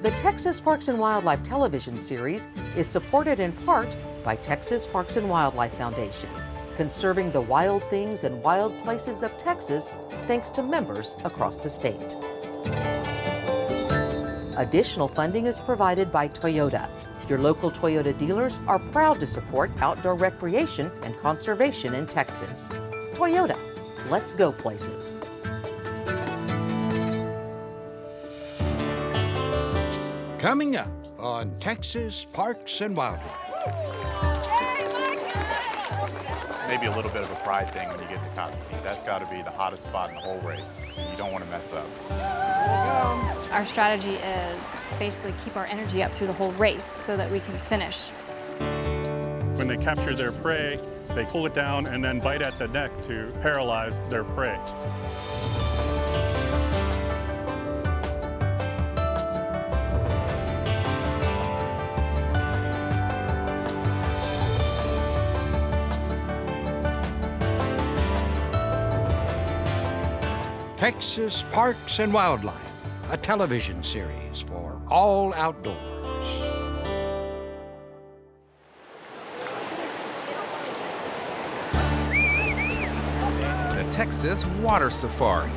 The Texas Parks and Wildlife television series is supported in part by Texas Parks and Wildlife Foundation, conserving the wild things and wild places of Texas thanks to members across the state. Additional funding is provided by Toyota. Your local Toyota dealers are proud to support outdoor recreation and conservation in Texas. Toyota, let's go places. Coming up on Texas Parks and Wildlife. Maybe a little bit of a pride thing when you get to Cotton Feet. That's got to be the hottest spot in the whole race. You don't want to mess up. Our strategy is basically keep our energy up through the whole race so that we can finish. When they capture their prey, they pull it down and then bite at the neck to paralyze their prey. Texas Parks and Wildlife, a television series for all outdoors. The Texas Water Safari,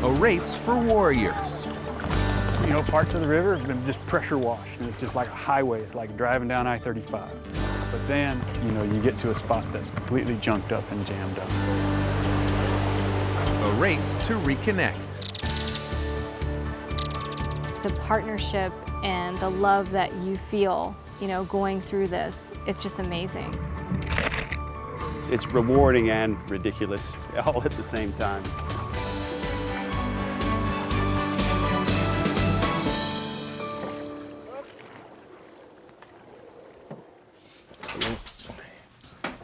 a race for warriors. You know, parts of the river have been just pressure washed, and it's just like a highway. It's like driving down I-35. But then, you know, you get to a spot that's completely junked up and jammed up. A race to reconnect. The partnership and the love that you feel, you know, going through this, it's just amazing. It's rewarding and ridiculous all at the same time.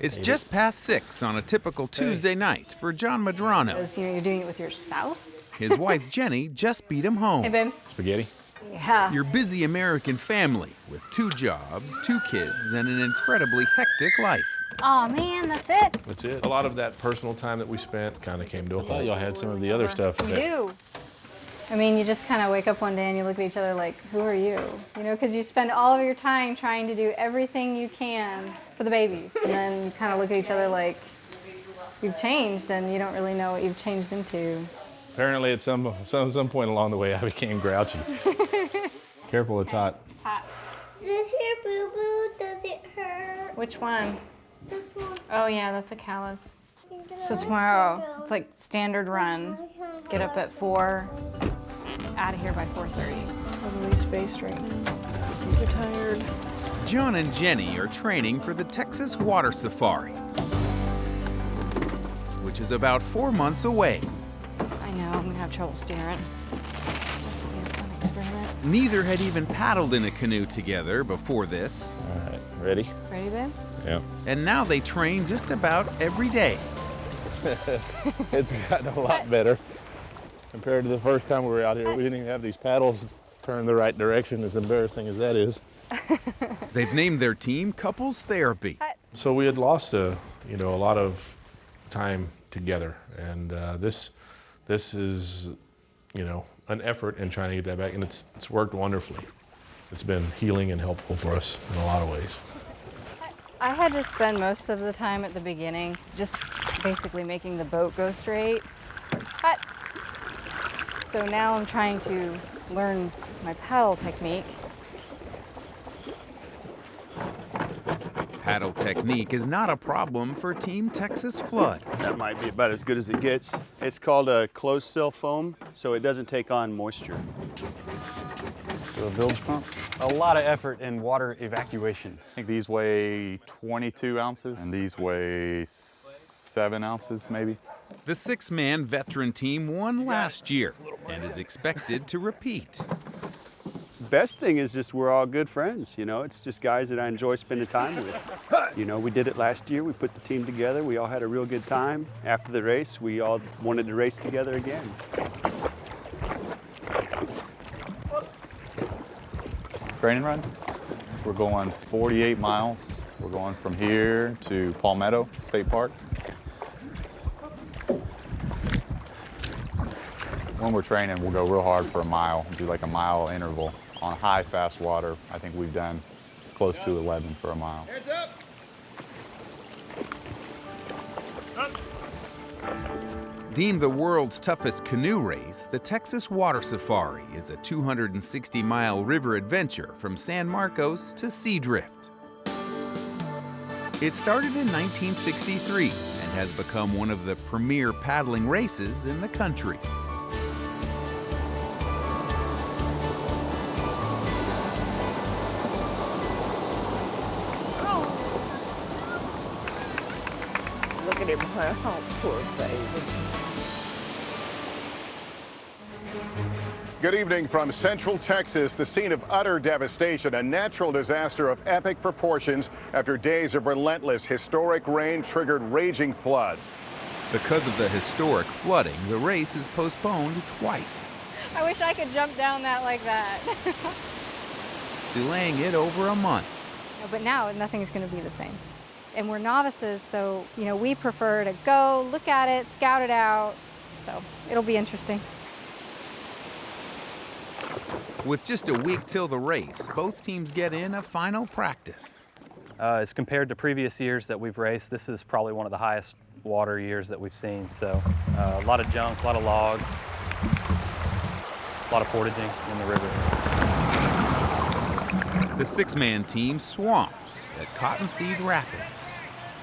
It's just past 6 on a typical Tuesday night for John Madrano. You know, you're doing it with your spouse. His wife Jenny just beat him home. Hey, babe. Spaghetti? Yeah. Your busy American family with 2 jobs, 2 kids, and an incredibly hectic life. Oh man, that's it. That's it. A lot of that personal time that we spent kind of came to a halt. I thought y'all had some of the other stuff. We do. I mean, you just kind of wake up one day and you look at each other like, who are you? You know, because you spend all of your time trying to do everything you can for the babies. And then you kind of look at each other like, you've changed and you don't really know what you've changed into. Apparently at some point along the way I became grouchy. Careful, it's hot. It's hot. This here boo-boo, does it hurt? Which one? This one. Oh yeah, that's a callus. So tomorrow, it's like standard run. Get up at 4, out of here by 4:30. Totally spaced right now. He's tired. John and Jenny are training for the Texas Water Safari, which is about 4 months away. I know, I'm gonna have trouble steering. This will be a fun experiment. Neither had even paddled in a canoe together before this. All right, ready? Ready, babe? Yeah. And now they train just about every day. It's gotten a lot better. Compared to the first time we were out here, we didn't even have these paddles turned the right direction, as embarrassing as that is. They've named their team Couples Therapy. So we had lost a lot of time together, and this is, an effort in trying to get that back, and it's worked wonderfully. It's been healing and helpful for us in a lot of ways. I had to spend most of the time at the beginning just basically making the boat go straight. Cut. So now I'm trying to learn my paddle technique. Paddle technique is not a problem for Team Texas Flood. That might be about as good as it gets. It's called a closed cell foam, so it doesn't take on moisture. So a bilge pump? A lot of effort in water evacuation. I think these weigh 22 ounces, and these weigh 7 ounces, maybe. The 6-man veteran team won last year and is expected to repeat. Best thing is just we're all good friends, It's just guys that I enjoy spending time with. We did it last year. We put the team together. We all had a real good time. After the race, we all wanted to race together again. Training run. We're going 48 miles. We're going from here to Palmetto State Park. When we're training, we'll go real hard for a mile, do like a mile interval. On high, fast water, I think we've done close to 11 for a mile. Hands up! Deemed the world's toughest canoe race, the Texas Water Safari is a 260-mile river adventure from San Marcos to Seadrift. It started in 1963 and has become one of the premier paddling races in the country. Look at him. Oh, poor baby. Good evening from Central Texas, the scene of utter devastation, a natural disaster of epic proportions after days of relentless historic rain triggered raging floods. Because of the historic flooding, the race is postponed twice, I wish I could jump down that like that. delaying it over a month. No, but now nothing's going to be the same. And we're novices, so we prefer to go, look at it, scout it out. So it'll be interesting. With just a week till the race, both teams get in a final practice. As compared to previous years that we've raced, this is probably one of the highest water years that we've seen. So a lot of junk, a lot of logs, a lot of portaging in the river. The six-man team swamps at Cottonseed Rapid.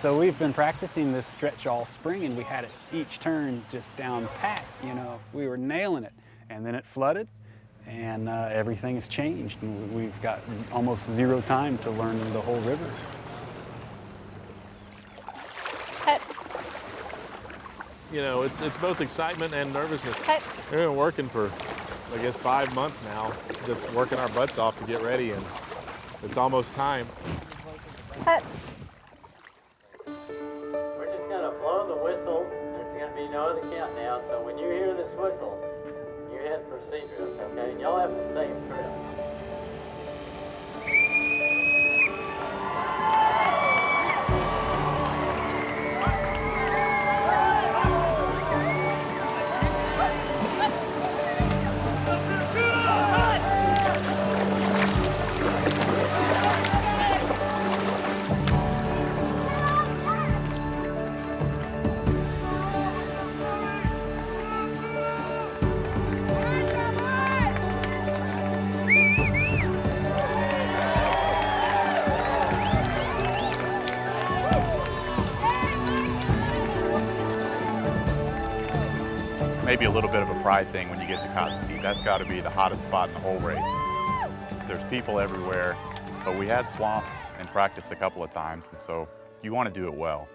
So we've been practicing this stretch all spring, and we had it each turn just down pat, we were nailing it. And then it flooded, and everything has changed. And we've got almost zero time to learn the whole river. It's both excitement and nervousness. We've been working for, 5 months now, just working our butts off to get ready, and it's almost time. We're just going to blow the whistle. There's going to be no other countdown. So when you hear this whistle, you head for Seadrift, okay? Y'all have the same trip. Maybe a little bit of a pride thing when you get to Cottonseed. That's got to be the hottest spot in the whole race. There's people everywhere, but we had swamp and practiced a couple of times, and so you want to do it well.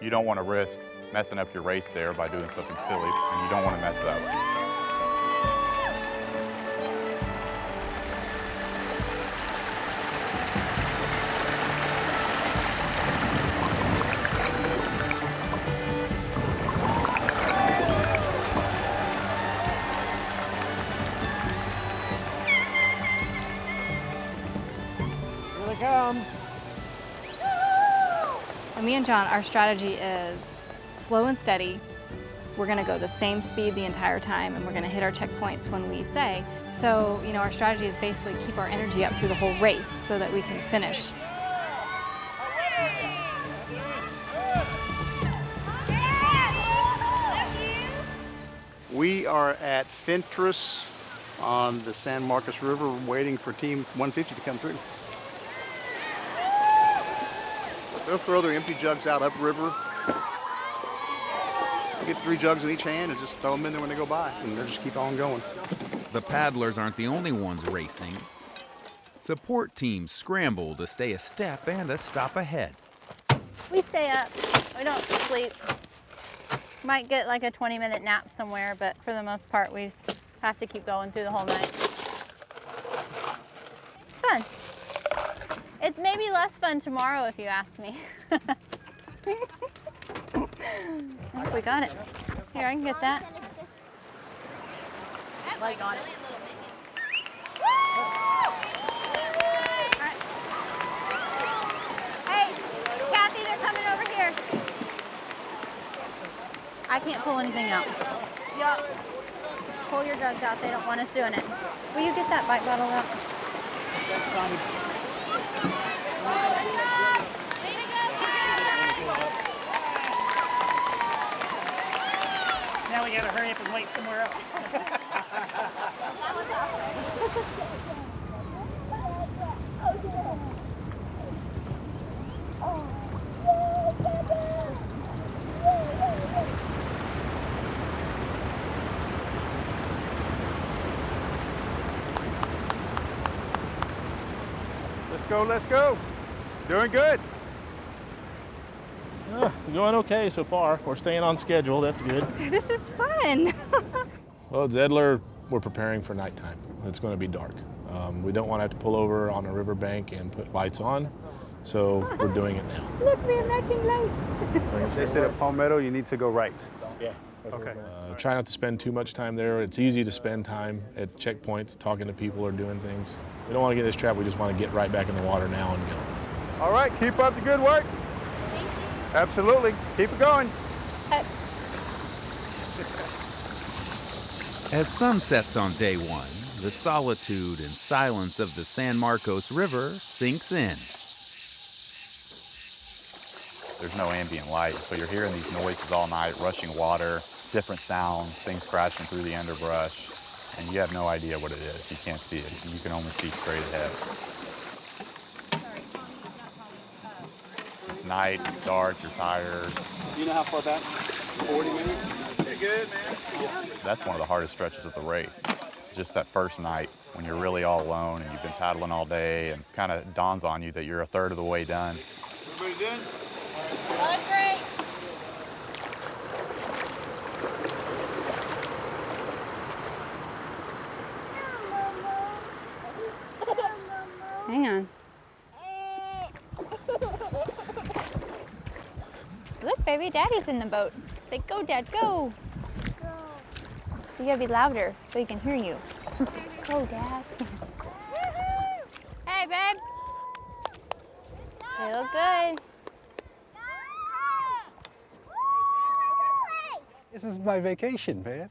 You don't want to risk messing up your race there by doing something silly, and you don't want to mess up. And me and John, our strategy is slow and steady. We're going to go the same speed the entire time, and we're going to hit our checkpoints when we say. So, our strategy is basically keep our energy up through the whole race so that we can finish. We are at Fentress on the San Marcos River waiting for Team 150 to come through. They'll throw their empty jugs out upriver. Get 3 jugs in each hand and just throw them in there when they go by, and they'll just keep on going. The paddlers aren't the only ones racing. Support teams scramble to stay a step and a stop ahead. We stay up. We don't sleep. Might get like a 20-minute nap somewhere, but for the most part, we have to keep going through the whole night. It's fun. It may be less fun tomorrow if you ask me. I think we got it. Here, I can get that. Leg on it. Hey, Kathy, they're coming over here. I can't pull anything out. Yup. pull your drugs out. They don't want us doing it. Will you get that bite bottle out? Now we gotta hurry up and wait somewhere else. Let's go, let's go. Doing good. Going okay so far. We're staying on schedule, that's good. This is fun. Well, Zedler, we're preparing for nighttime. It's going to be dark. We don't want to have to pull over on a riverbank and put lights on, so we're doing it now. Look, we have matching lights. They said at Palmetto you need to go right. Yeah. Okay. Try not to spend too much time there. It's easy to spend time at checkpoints, talking to people or doing things. We don't want to get in this trap. We just want to get right back in the water now and go. All right, keep up the good work. Absolutely. Keep it going. As sun sets on day one, the solitude and silence of the San Marcos River sinks in. There's no ambient light, so you're hearing these noises all night, rushing water, different sounds, things crashing through the underbrush, and you have no idea what it is. You can't see it. You can only see straight ahead. It's night, it's dark, you're tired. You know how far back? 40 minutes? You're good, man. That's one of the hardest stretches of the race. Just that first night when you're really all alone and you've been paddling all day and kind of dawns on you that you're a third of the way done. Everybody done? That was great. Hang on. Look, baby, Daddy's in the boat. Say, go, Dad, go. You gotta be louder so he can hear you. Go, Dad. Hey, babe. You look good. This is my vacation, man.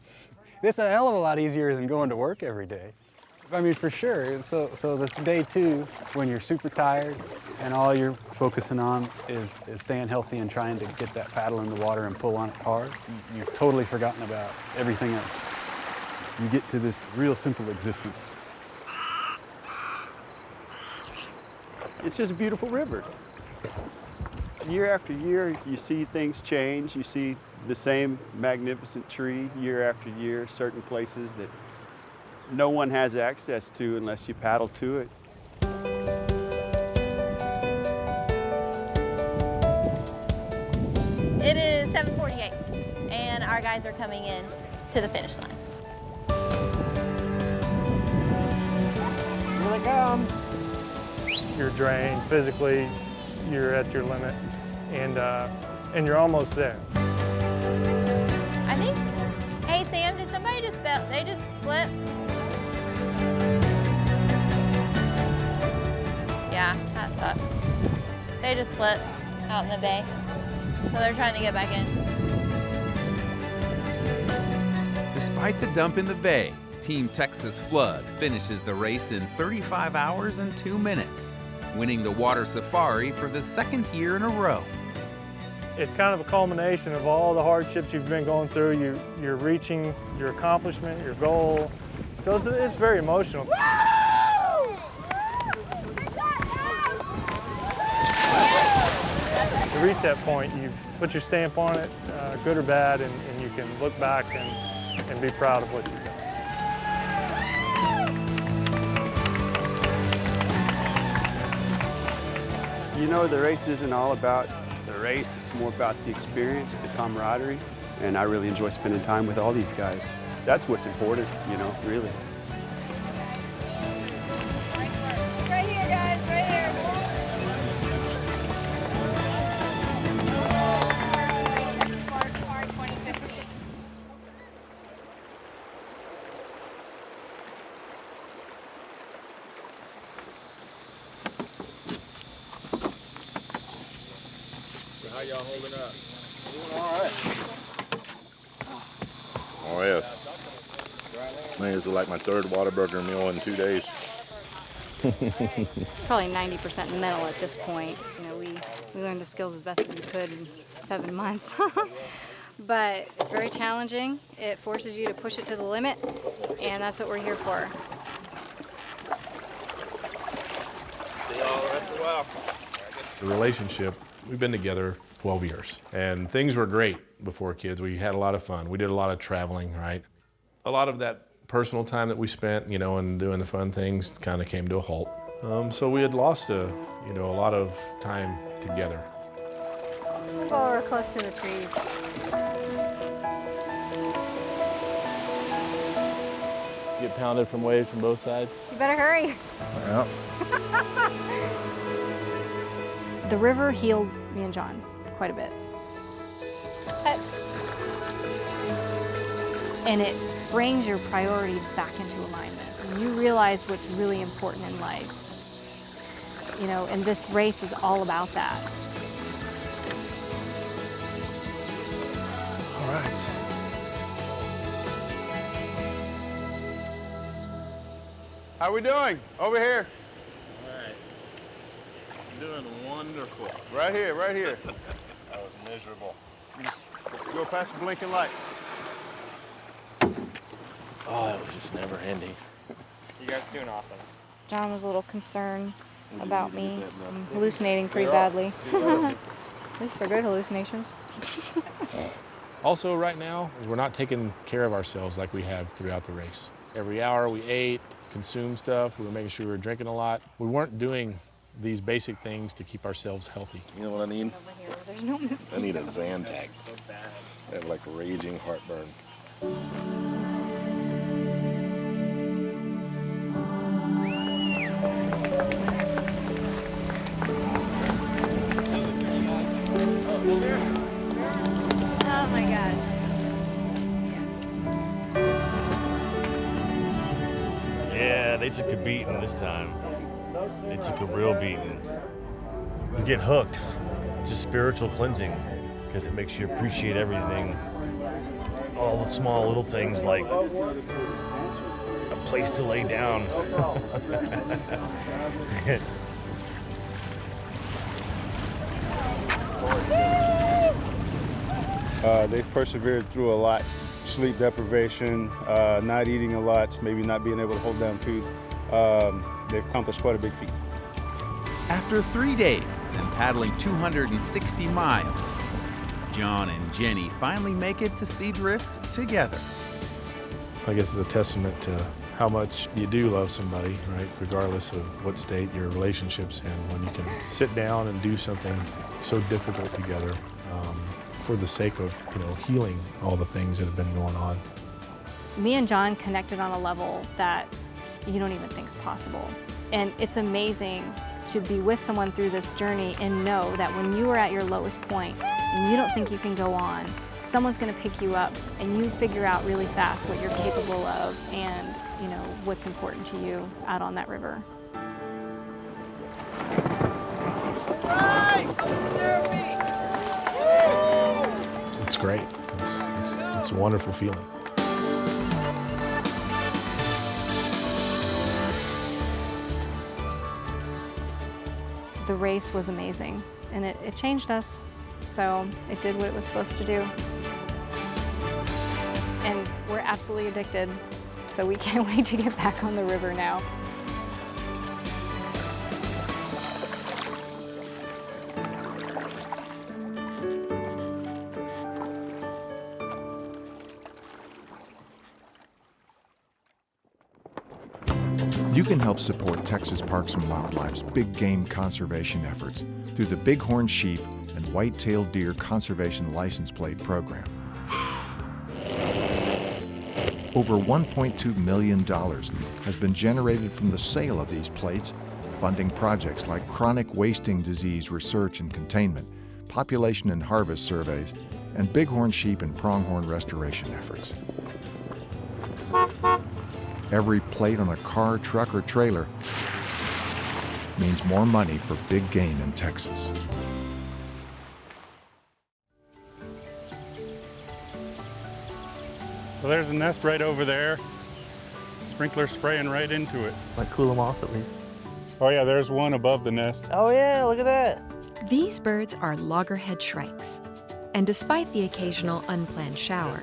This is a hell of a lot easier than going to work every day. I mean, for sure. So this day two, when you're super tired and all you're focusing on is staying healthy and trying to get that paddle in the water and pull on it hard, you've totally forgotten about everything else. You get to this real simple existence. It's just a beautiful river. Year after year, you see things change. You see the same magnificent tree year after year, certain places that no one has access to unless you paddle to it. It is 7:48, and our guys are coming in to the finish line. Here they come. You're drained physically, you're at your limit, and you're almost there. I think, hey Sam, did somebody just they just flip? Yeah, that sucks. They just flipped out in the bay. So they're trying to get back in. Despite the dump in the bay, Team Texas Flood finishes the race in 35 hours and 2 minutes, winning the water safari for the second year in a row. It's kind of a culmination of all the hardships you've been going through. You're reaching your accomplishment, your goal. So it's very emotional. To reach that point, you've put your stamp on it, good or bad, and you can look back and be proud of what you've done. You know, the race isn't all about the race, it's more about the experience, the camaraderie, and I really enjoy spending time with all these guys. That's what's important, you know, really. Right here, guys, right here. How y'all holding up? Doing all right. Oh, yes. think this is like my third Whataburger meal in 2 days. Probably 90% mental at this point. You know, we learned the skills as best as we could in 7 months. But it's very challenging. It forces you to push it to the limit, and that's what we're here for. See y'all after a while. The relationship, we've been together 12 years, and things were great before kids. We had a lot of fun. We did a lot of traveling, right? A lot of that personal time that we spent, you know, and doing the fun things kind of came to a halt. So we had lost a lot of time together. Oh, we're close to the trees. Get pounded from waves from both sides. You better hurry. Yep. The river healed me and John quite a bit. And it brings your priorities back into alignment. You realize what's really important in life. You know, and this race is all about that. All right. How we doing? Over here. All right. Doing wonderful. Right here, right here. That was miserable. Go past the blinking light. Oh, that was just never ending. You guys doing awesome. John was a little concerned about me. I'm hallucinating pretty badly. At least for good hallucinations. Also right now, we're not taking care of ourselves like we have throughout the race. Every hour we ate, consumed stuff, we were making sure we were drinking a lot. We weren't doing these basic things to keep ourselves healthy. You know what I need? There's no I need a Zantac. I have like raging heartburn. Oh my gosh. Yeah, they took a beating this time. They took a real beating. You get hooked. It's a spiritual cleansing because it makes you appreciate everything. All the small little things like a place to lay down. They've persevered through a lot. Sleep deprivation, not eating a lot, maybe not being able to hold down food. They've accomplished quite a big feat. After 3 days and paddling 260 miles, John and Jenny finally make it to Seadrift together. I guess it's a testament to how much you do love somebody, right? Regardless of what state your relationship's in, when you can sit down and do something so difficult together for the sake of, healing all the things that have been going on. Me and John connected on a level that you don't even think is possible. And it's amazing to be with someone through this journey and know that when you are at your lowest point and you don't think you can go on, someone's gonna pick you up and you figure out really fast what you're capable of and what's important to you out on that river. It's great. It's a wonderful feeling. The race was amazing and it changed us. So it did what it was supposed to do. And we're absolutely addicted. So we can't wait to get back on the river now. You can help support Texas Parks and Wildlife's big game conservation efforts through the bighorn sheep and white-tailed deer conservation license plate program. Over $1.2 million has been generated from the sale of these plates, funding projects like chronic wasting disease research and containment, population and harvest surveys, and bighorn sheep and pronghorn restoration efforts. Every plate on a car, truck, or trailer means more money for big game in Texas. So there's a nest right over there. Sprinkler spraying right into it. Might cool them off at least. Oh yeah, there's one above the nest. Oh yeah, look at that. These birds are Loggerhead Shrikes. And despite the occasional unplanned shower,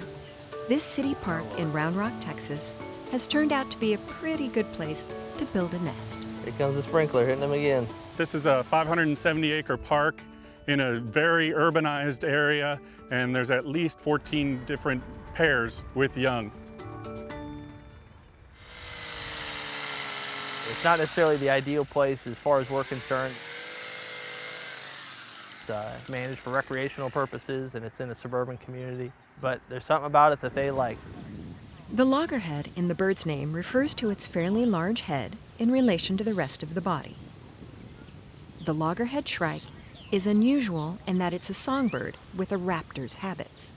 this city park in Round Rock, Texas, has turned out to be a pretty good place to build a nest. Here comes the sprinkler, hitting them again. This is a 570-acre park in a very urbanized area, and there's at least 14 different pairs with young. It's not necessarily the ideal place as far as we're concerned. It's managed for recreational purposes, and it's in a suburban community, but there's something about it that they like. The loggerhead in the bird's name refers to its fairly large head in relation to the rest of the body. The Loggerhead Shrike is unusual in that it's a songbird with a raptor's habits.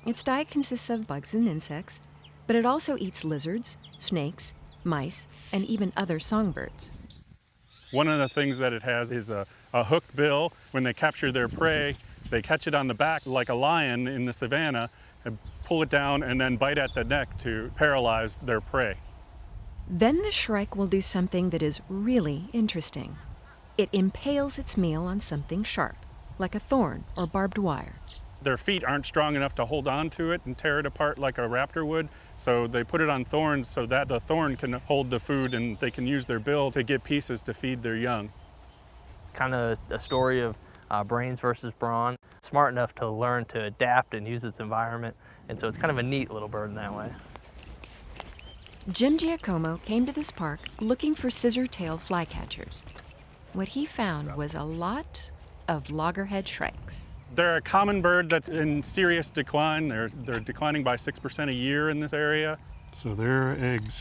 Its diet consists of bugs and insects, but it also eats lizards, snakes, mice, and even other songbirds. One of the things that it has is a hooked bill. When they capture their prey, they catch it on the back like a lion in the savannah and pull it down and then bite at the neck to paralyze their prey. Then the shrike will do something that is really interesting. It impales its meal on something sharp, like a thorn or barbed wire. Their feet aren't strong enough to hold on to it and tear it apart like a raptor would, so they put it on thorns so that the thorn can hold the food and they can use their bill to get pieces to feed their young. Kind of a story of brains versus brawn. Smart enough to learn to adapt and use its environment, and so it's kind of a neat little bird in that way. Jim Giacomo came to this park looking for scissor-tailed flycatchers. What he found was a lot of Loggerhead Shrikes. They're a common bird that's in serious decline. They're declining by 6% a year in this area. So they're eggs.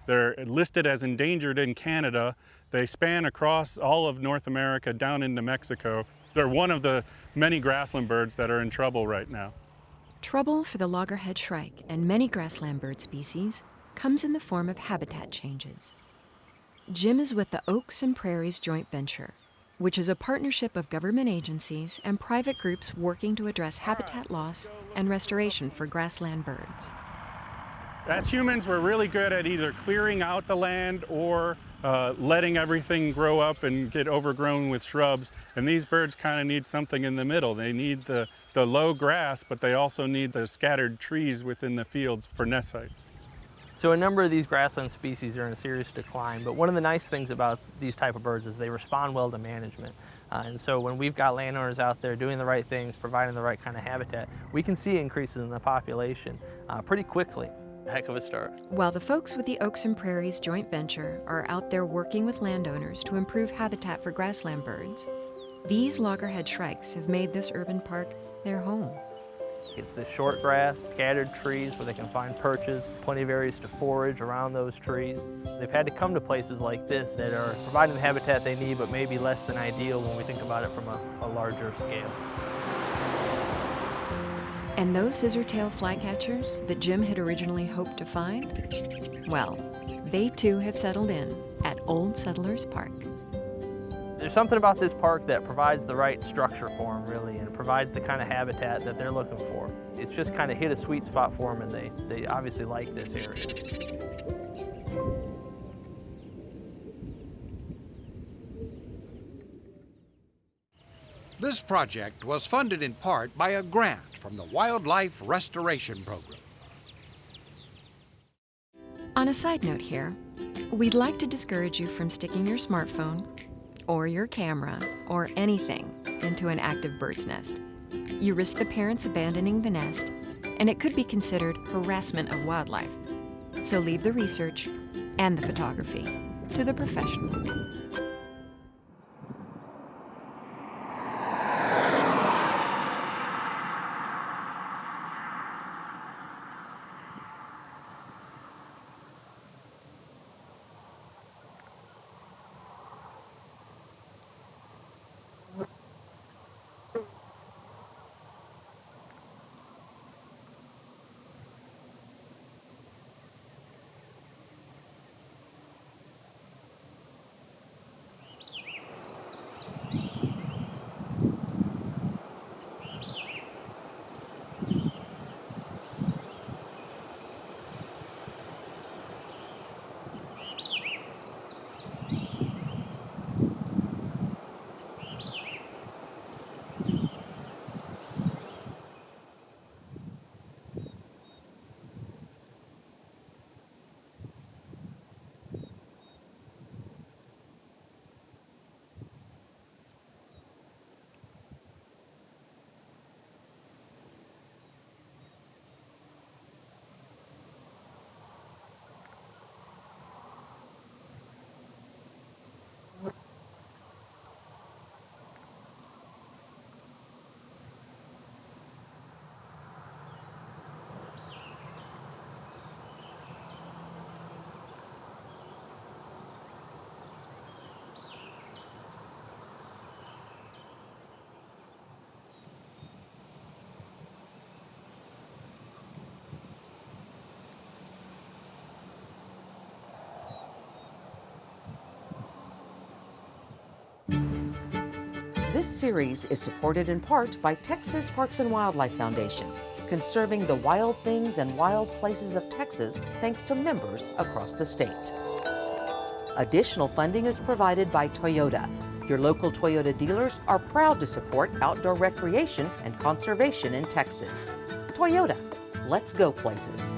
They're listed as endangered in Canada. They span across all of North America down into Mexico. They're one of the many grassland birds that are in trouble right now. Trouble for the Loggerhead Shrike and many grassland bird species comes in the form of habitat changes. Jim is with the Oaks and Prairies Joint Venture, which is a partnership of government agencies and private groups working to address habitat loss and restoration for grassland birds. As humans, we're really good at either clearing out the land or letting everything grow up and get overgrown with shrubs. And these birds kind of need something in the middle. They need the low grass, but they also need the scattered trees within the fields for nest sites. So a number of these grassland species are in a serious decline, but one of the nice things about these type of birds is they respond well to management. And so when we've got landowners out there doing the right things, providing the right kind of habitat, we can see increases in the population pretty quickly. Heck of a start. While the folks with the Oaks and Prairies Joint Venture are out there working with landowners to improve habitat for grassland birds, these Loggerhead Shrikes have made this urban park their home. It's the short grass, scattered trees where they can find perches, plenty of areas to forage around those trees. They've had to come to places like this that are providing the habitat they need, but maybe less than ideal when we think about it from a larger scale. And those scissor-tailed flycatchers that Jim had originally hoped to find, well, they too have settled in at Old Settlers Park. There's something about this park that provides the right structure for them, really, and provides the kind of habitat that they're looking for. It's just kind of hit a sweet spot for them, and they obviously like this area. This project was funded in part by a grant from the Wildlife Restoration Program. On a side note here, we'd like to discourage you from sticking your smartphone or your camera or anything into an active bird's nest. You risk the parents abandoning the nest, and it could be considered harassment of wildlife. So leave the research and the photography to the professionals. This series is supported in part by Texas Parks and Wildlife Foundation, conserving the wild things and wild places of Texas thanks to members across the state. Additional funding is provided by Toyota. Your local Toyota dealers are proud to support outdoor recreation and conservation in Texas. Toyota, let's go places.